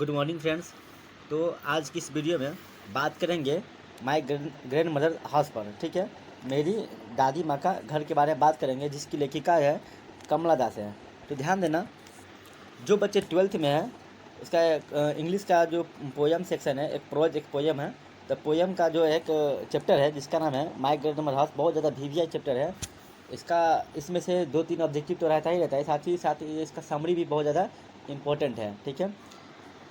Good morning friends. तो आज की इस वीडियो में बात करेंगे माय ग्रैंड मदर हाउस पर। ठीक है, मेरी दादी माँ का घर के बारे में बात करेंगे, जिसकी लेखिका है कमला दास है। तो ध्यान देना, जो बच्चे 12th में है उसका इंग्लिश का जो पोएम सेक्शन है, एक प्रोज एक पोएम है। तो पोएम का जो एक चैप्टर है जिसका नाम है माय ग्रैंड मदर हाउस, बहुत ज़्यादा वीवीआई चैप्टर है इसका। इसमें से 2-3 ऑब्जेक्टिव तो रहता ही रहता है, साथ ही इसका समरी भी बहुत ज़्यादा इम्पोर्टेंट है। ठीक है,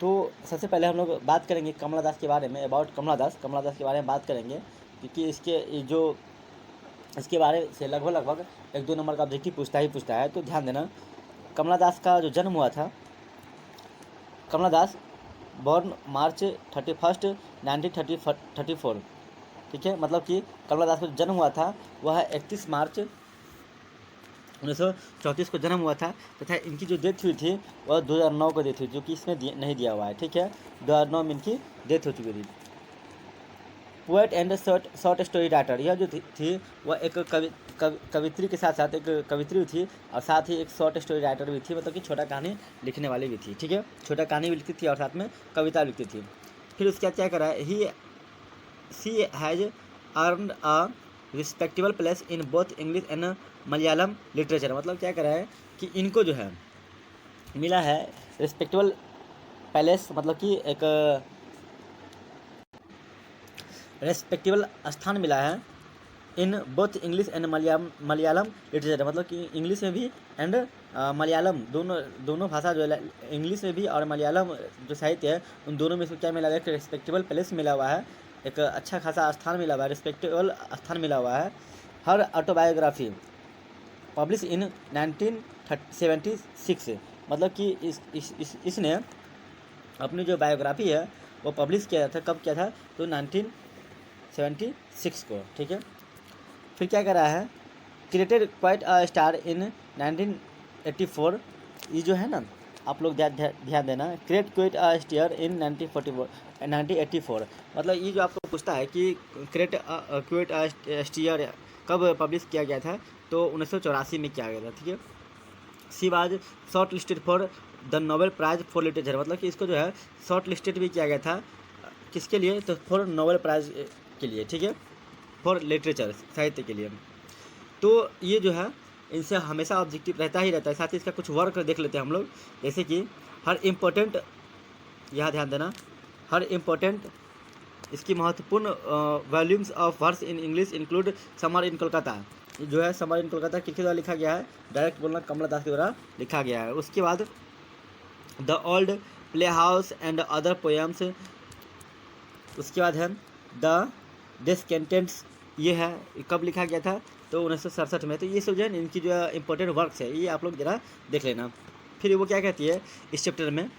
तो सबसे पहले हम लोग बात करेंगे कमला दास के बारे में, अबाउट कमला दास के बारे में बात करेंगे, क्योंकि इसके बारे से लगभग 1-2 नंबर का ऑब्जेक्टिव पूछता है। तो ध्यान देना, कमला दास का जो जन्म हुआ था, कमला दास बॉर्न मार्च 31 1934। ठीक है, मतलब कि कमला दास का जो जन्म हुआ था वह 31 मार्च 1934 को जन्म हुआ था, तथा इनकी जो डेथ हुई थी वह 2009 को डेथ हुई, जो कि इसमें नहीं दिया हुआ है। ठीक है, 2009 में इनकी डेथ हो चुकी थी। Poet and short story writer, यह जो थी वह एक कवित्री के साथ साथ एक कवित्री थी, और साथ ही एक शॉर्ट स्टोरी राइटर भी थी, मतलब कि छोटा कहानी लिखने वाली भी थी। ठीक है, छोटा कहानी भी लिखती थी और साथ में कविता लिखती थी। फिर उसके क्या करा है, she has earned a respectable place in both English and Malayalam literature, मतलब क्या करा है कि इनको जो है मिला है रिस्पेक्टेबल पैलेस, मतलब कि एक रेस्पेक्टेबल स्थान मिला है in both English and Malayalam literature, मतलब कि इंग्लिश में भी एंड मलयालम, दोनों भाषा जो है, इंग्लिश में भी और मलयालम जो साहित्य है उन दोनों में इसको क्या मिला हुआ है, एक रेस्पेक्टेबल प्लेस मिला हुआ है, एक अच्छा खासा स्थान मिला हुआ है, रिस्पेक्टेबल स्थान मिला हुआ है। हर ऑटोबायोग्राफी पब्लिश इन 1976, मतलब कि इसने अपनी जो बायोग्राफी है वो पब्लिश किया था, कब किया था, तो 1976 को। ठीक है, फिर क्या कर रहा है, created quite a star in 1984, ये जो है ना, आप लोग ध्यान देना, create quite a star in 1984, मतलब ये जो आपको पूछता है कि क्रिएट क्वाइट अ स्टार कब पब्लिश किया गया था, तो 1984 में किया गया था। ठीक है, she was shortlisted for the Nobel Prize for literature, मतलब कि इसको जो है शॉर्ट लिस्टेड भी किया गया था, किसके लिए, तो फॉर नोबेल प्राइज के लिए। ठीक है, फॉर लिटरेचर, साहित्य के लिए। तो ये जो है इनसे हमेशा ऑब्जेक्टिव रहता ही रहता है। साथ ही इसका कुछ वर्क देख लेते हैं हम लोग, जैसे कि हर इम्पोर्टेंट, यहाँ ध्यान देना, हर इम्पोर्टेंट इसकी महत्वपूर्ण volumes of verse in English include Summer in Kolkata, जो है समर इन कोलकाता किसके द्वारा लिखा गया है, डायरेक्ट बोलना कमला दास के द्वारा लिखा गया है। उसके बाद the old play house and other poems, उसके बाद है द डिसकंटेंट्स, ये है कब लिखा गया था, तो 1967 में। तो ये सब जो है इनकी जो इंपॉर्टेंट वर्क्स है, ये आप लोग ज़रा देख लेना। फिर वो क्या कहती है इस चैप्टर में,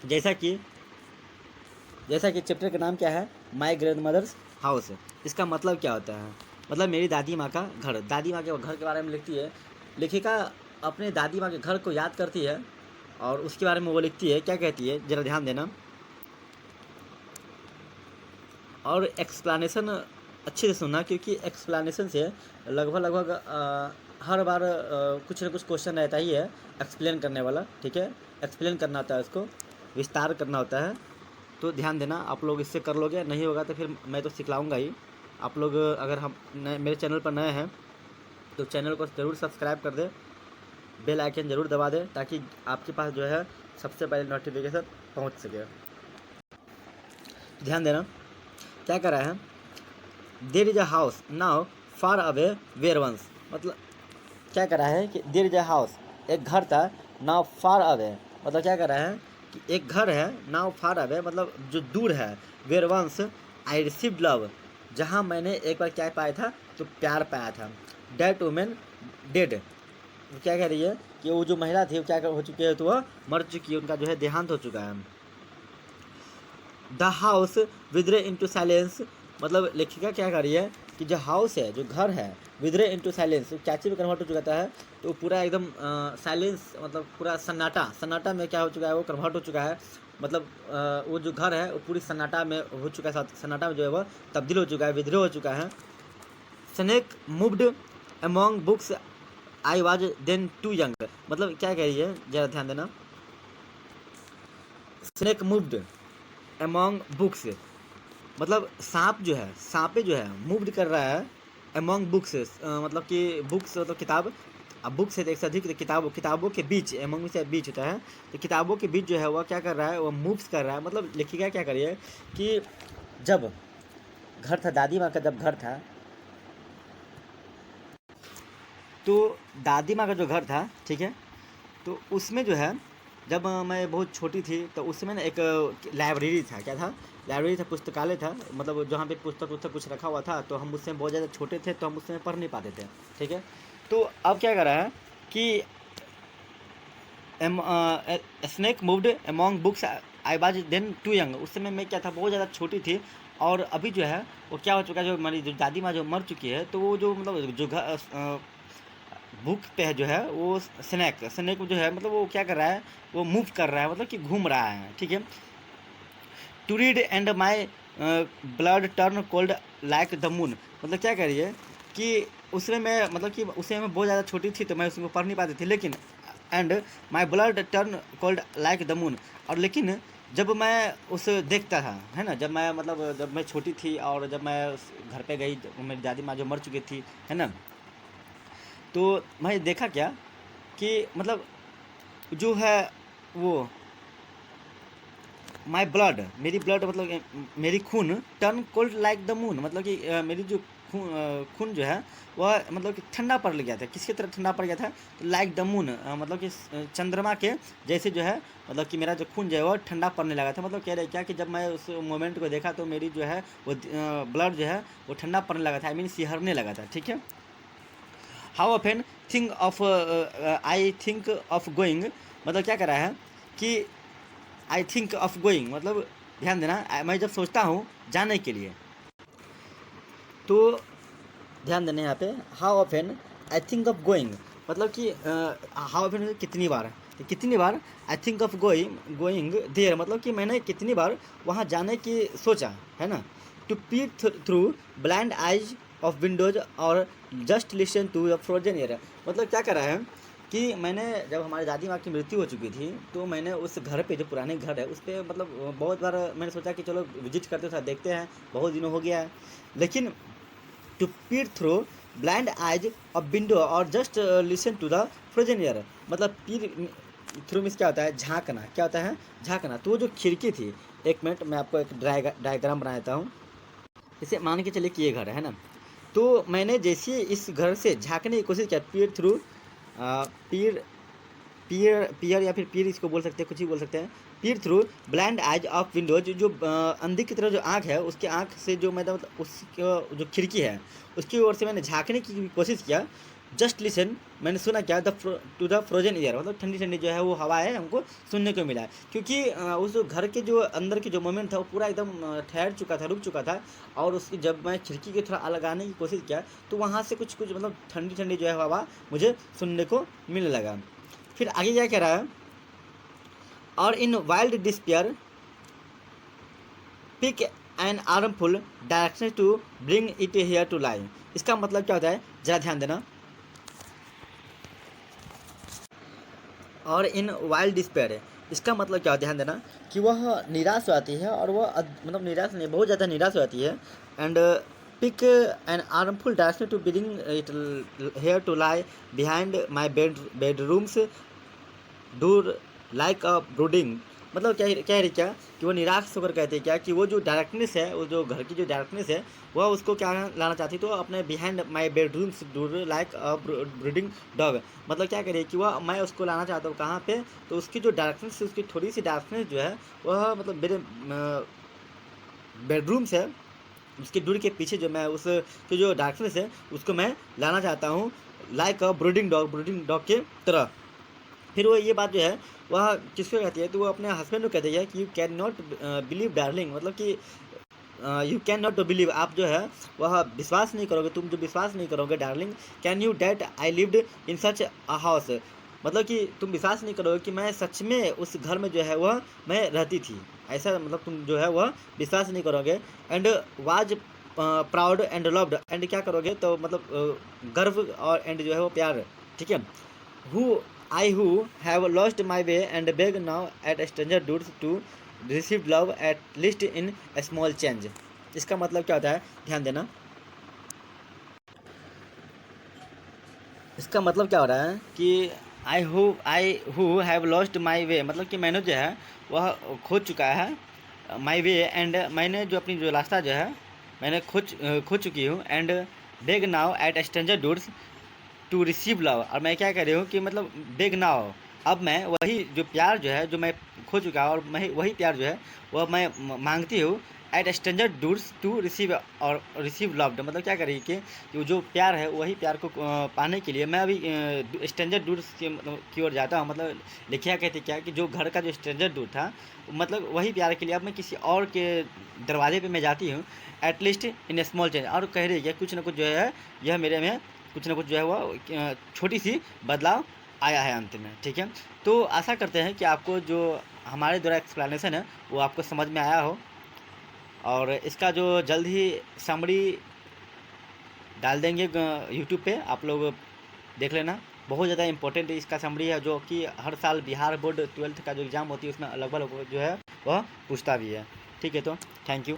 जैसा कि चैप्टर का नाम क्या है, माय ग्रैंड मदर्स हाउस। इसका मतलब क्या होता है, मतलब मेरी दादी माँ का घर, दादी माँ के घर के बारे में लिखती है लेखिका, अपने दादी माँ के घर को याद करती है और उसके बारे में वो लिखती है, क्या कहती है ज़रा ध्यान देना, और एक्सप्लेनेशन अच्छे से सुनना, क्योंकि एक्सप्लेनेशन से लगभग हर बार कुछ ना कुछ क्वेश्चन रहता ही है एक्सप्लेन करने वाला। ठीक है, एक्सप्लेन करना होता है, उसको विस्तार करना होता है। तो ध्यान देना, आप लोग इससे कर लोगे, नहीं होगा तो फिर मैं तो सिखलाऊंगा ही। आप लोग अगर हम मेरे चैनल पर नए हैं तो चैनल को ज़रूर सब्सक्राइब कर दे, बेल आइकन ज़रूर दबा दे, ताकि आपके पास जो है सबसे पहले नोटिफिकेशन पहुंच सके। ध्यान देना, क्या कर रहा है, there is a house now far away where once, मतलब क्या कर रहा है कि देयर इज अ हाउस, एक घर था, नाउ फार अवे, मतलब क्या कर रहा है कि एक घर है, नाउ फार अवे मतलब जो दूर है, where once I received love, जहाँ मैंने एक बार क्या पाया था, तो प्यार पाया था, डेट वुमेन डेड, क्या कह रही है कि वो जो महिला थी वो क्या हो चुकी है, तो वह मर चुकी है, उनका जो है देहांत हो चुका है। द हाउस विदरे इनटू साइलेंस, मतलब लेखिका क्या कर रही है कि जो हाउस है, जो घर है, विदरे इनटू साइलेंस, क्या चीज़ में कन्वर्ट हो चुका है, तो पूरा एकदम साइलेंस, मतलब पूरा सन्नाटा में क्या हो चुका है, वो कन्वर्ट हो चुका है, मतलब वो जो घर है वो पूरी सन्नाटा में हो चुका है, सन्नाटा में जो है वह तब्दील हो चुका है, विद्रोह हो चुका है। Snake moved among books I was then too young, मतलब क्या कह रही है, ज़रा ध्यान देना, स्नेक मूव्ड अमॉन्ग बुक्स, मतलब सांप जो है, सांपे जो है मूव्ड कर रहा है अमॉन्ग बुक्स, मतलब कि बुक्स मतलब किताब, अब बुक्स है तो एक से अधिक किताबों के बीच, एमंग से बीच होता है, तो किताबों के बीच जो है वह क्या कर रहा है, वह मूव्स कर रहा है। मतलब लिखिएगा क्या करिए कि जब घर था, दादी माँ का जब घर था, तो दादी माँ का जो घर था, ठीक है, तो उसमें जो है जब मैं बहुत छोटी थी तो उसमें ना एक लाइब्रेरी था, क्या था, लाइब्रेरी था, पुस्तकालय था, मतलब जहाँ पे पुस्तक उस्तक कुछ रखा हुआ था, तो हम उसमें बहुत ज़्यादा छोटे थे तो हम उसमें पढ़ नहीं पाते थे, ठीक है। तो अब क्या कर रहा है कि snake moved among books, I was then too young, उस समय मैं क्या था, बहुत ज़्यादा छोटी थी। और अभी जो है वो क्या हो चुका है, जो हमारी जो दादी माँ जो मर चुकी है, तो वो जो मतलब जो बुक पे है जो है वो स्नैक स्नैक जो है, मतलब वो क्या कर रहा है, वो मूव कर रहा है, मतलब कि घूम रहा है, ठीक है। To read and my blood turn cold like the moon, मतलब क्या करिए कि उसमें मैं, मतलब कि उसमें मैं बहुत ज़्यादा छोटी थी तो मैं उसमें पढ़ नहीं पाती थी, लेकिन and my blood turn cold like the moon, और लेकिन जब मैं उस देखता था, है ना, जब मैं मतलब जब मैं छोटी थी और जब मैं उस घर पे गई, मेरी दादी माँ जो मर चुकी थी, है ना, तो मैं देखा क्या कि मतलब जो है वो माई ब्लड, मेरी ब्लड मतलब मेरी खून turn cold like the moon, मतलब कि मेरी जो खून जो है वह मतलब कि ठंडा पड़ गया था, किसकी तरह ठंडा पड़ गया था, तो लाइक द मून, मतलब कि चंद्रमा के जैसे जो है, मतलब कि मेरा जो खून जो है वो ठंडा पड़ने लगा था। मतलब कह रहे क्या कि जब मैं उस मोमेंट को देखा तो मेरी जो है वो ब्लड जो है वो ठंडा पड़ने लगा था, आई मीन सिहरने लगा था, ठीक है। How often think of I think of going, मतलब क्या कर रहा है कि आई थिंक ऑफ गोइंग, मतलब ध्यान देना, मैं जब सोचता हूँ जाने के लिए, तो ध्यान देना यहाँ पे, how often I think of going, मतलब कि हाउ ऑफन कितनी बार, तो कितनी बार I think of going there, मतलब कि मैंने कितनी बार वहाँ जाने की सोचा, है ना। To peer through blind eyes of windows और just listen to the frozen air, मतलब क्या कर रहा है कि मैंने जब हमारी दादी माँ की मृत्यु हो चुकी थी तो मैंने उस घर पे, जो पुराने घर है उस पर मतलब बहुत बार मैंने सोचा कि चलो विजिट करते थे, देखते हैं, बहुत दिनों हो गया है, लेकिन to peer through blind eyes of window और just listen to the frozen air, मतलब पीर थ्रू मीन्स क्या होता है, झांकना, क्या होता है, झांकना। तो वो जो खिड़की थी, एक मिनट मैं आपको एक डायग्राम बना देता हूँ। इसे मान के चलिए कि ये घर है ना, तो मैंने जैसे इस घर से झांकने की कोशिश किया, पीर थ्रू पीर पियर या फिर पीर इसको बोल सकते हैं, कुछ ही बोल सकते हैं, पीर through blind eyes of Windows, जो अंधे की तरह जो आँख है उसके आँख से जो मतलब उसकी जो खिड़की है उसकी ओर से मैंने झांकने की कोशिश किया। जस्ट लिसन, मैंने सुना क्या, टू द फ्रोजन एयर, मतलब ठंडी ठंडी जो है वो हवा है हमको सुनने को मिला, क्योंकि उस घर के जो अंदर की जो मोमेंट था वो पूरा एकदम ठहर चुका था, रुक चुका था, और उसकी जब मैं खिड़की की थोड़ा लगाने की कोशिश किया तो वहाँ से कुछ कुछ मतलब ठंडी ठंडी जो है हवा मुझे सुनने को मिलने लगा। फिर आगे क्या कह रहा है, और in wild despair pick an armful direction to bring it here to lie, इसका मतलब क्या होता है, जरा ध्यान देना। और इन वाइल्ड डिस्पेयर, इसका मतलब क्या होता है, ध्यान देना कि वह निराश हो जाती है, और वह मतलब निराश नहीं, बहुत ज़्यादा निराश हो जाती है, and pick an armful direction to bring it here to lie behind my bedrooms door like a brooding, मतलब क्या कह रही क्या कि वो निराश होकर कहते हैं क्या कि वो जो डायरेक्टनेस है, वो जो घर की जो डायरेक्टनेस है वह उसको क्या लाना चाहती, तो अपने behind my bedrooms door like a breeding dog, मतलब क्या कह रही है कि वह मैं उसको लाना चाहता हूँ कहाँ पे, तो उसकी जो डायरेक्टनेस, उसकी थोड़ी सी डायरेक्टनेस जो है वह मतलब मेरे बेडरूम्स है उसके डोर के पीछे, जो मैं उस की जो डार्कनेस है उसको मैं लाना चाहता हूँ, लाइक अ ब्रूडिंग डॉग के तरह। फिर वो ये बात जो है वह किसको कहती है, तो वो अपने हस्बैंड को कहती है कि you can not believe darling, मतलब कि यू कैन नॉट बिलीव, आप जो है वह विश्वास नहीं करोगे, तुम जो विश्वास नहीं करोगे darling, can you that I lived in such a house, मतलब कि तुम विश्वास नहीं करोगे कि मैं सच में उस घर में जो है वह मैं रहती थी, ऐसा मतलब तुम जो है वह विश्वास नहीं करोगे। And was proud and loved, and क्या करोगे तो मतलब गर्व और एंड जो है वो प्यार, ठीक है। Who I who have lost my way and beg now at stranger doors to receive love at least in a small change। इसका मतलब क्या होता है, ध्यान देना। इसका मतलब क्या हो रहा है कि I who have lost my way, मतलब कि मैंने जो है वह खो चुका है माई वे, एंड मैंने जो अपनी जो रास्ता जो है मैंने खो चुकी हूँ, and beg now at stranger doors to receive love. और मैं क्या कह रही हूँ कि मतलब बेग नाउ, अब मैं वही जो प्यार जो है जो मैं खो चुका हूँ, और मैं वही प्यार जो है वह मैं मांगती हूँ at stranger doors to receive, और रिसीव लव्ड, मतलब क्या करेगी कि वो जो प्यार है वही प्यार को पाने के लिए मैं अभी स्ट्रेंजर डोर्स की ओर जाता हूँ। मतलब लिखिया कहते क्या कि जो घर का जो स्ट्रेंजर डोर था, मतलब वही प्यार के लिए अब मैं किसी और के दरवाजे पे मैं जाती हूँ, at least in A small change. और कह रही है कुछ ना कुछ जो है यह मेरे में कुछ ना कुछ जो है वो छोटी सी बदलाव आया है अंत में। ठीक है, तो आशा करते हैं कि आपको जो हमारे द्वारा एक्सप्लेनेशन है वो आपको समझ में आया हो, और इसका जो जल्द ही समरी डाल देंगे यूट्यूब पे, आप लोग देख लेना। बहुत ज़्यादा इंपॉर्टेंट इसका समरी है, जो कि हर साल बिहार बोर्ड 12th का जो एग्ज़ाम होती है उसमें लगभग जो है वह पूछता भी है। ठीक है, तो थैंक यू।